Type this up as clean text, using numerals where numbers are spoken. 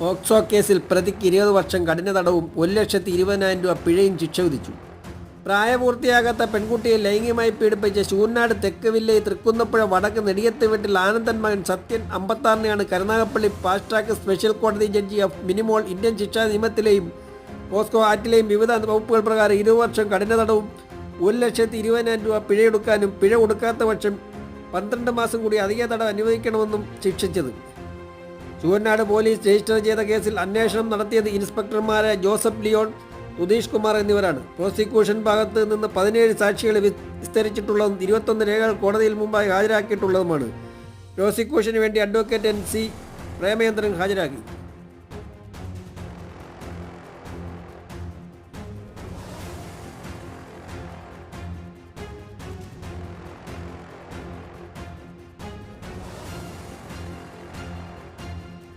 POCSO കേസിൽ പ്രതിക്ക് 20 വർഷം കഠിന തടവും 1,20,000 രൂപ പിഴയും ശിക്ഷ വിധിച്ചു. പ്രായപൂർത്തിയാകാത്ത പെൺകുട്ടിയെ ലൈംഗികമായി പീഡിപ്പിച്ച ശൂർനാട് തെക്ക് വില്ലയിൽ തൃക്കുന്നപ്പുഴ വടക്ക് നെടിയത്ത് വീട്ടിൽ ആനന്ദൻ മകൻ സത്യൻ 56-നെയാണ് കരുനാഗപ്പള്ളി ഫാസ്റ്റ് ട്രാക്ക് സ്പെഷ്യൽ കോടതി ജഡ്ജി ഓഫ് മിനിമോൾ ഇന്ത്യൻ ശിക്ഷാ നിയമത്തിലെയും പോസ്കോ ആക്ടിലെയും വിവിധ വകുപ്പുകൾ പ്രകാരം 20 വർഷം കഠിന തടവും 1,20,000 രൂപ പിഴയൊടുക്കാനും പിഴ കൊടുക്കാത്ത പക്ഷം 12 മാസം കൂടി അധിക തടവ് അനുവദിക്കണമെന്നും ശിക്ഷിച്ചത്. ചൂരനാട് പോലീസ് രജിസ്റ്റർ ചെയ്ത കേസിൽ അന്വേഷണം നടത്തിയത് ഇൻസ്പെക്ടർമാരായ ജോസഫ് ലിയോൺ, സുധീഷ് കുമാർ എന്നിവരാണ്. പ്രോസിക്യൂഷൻ ഭാഗത്ത് നിന്ന് 17 സാക്ഷികളെ വിസ്തരിച്ചിട്ടുള്ളതും 21 രേഖകൾ കോടതിയിൽ മുമ്പായി ഹാജരാക്കിയിട്ടുള്ളതുമാണ്. പ്രോസിക്യൂഷന് വേണ്ടി അഡ്വക്കേറ്റ് NC പ്രേമചന്ദ്രൻ ഹാജരാക്കി.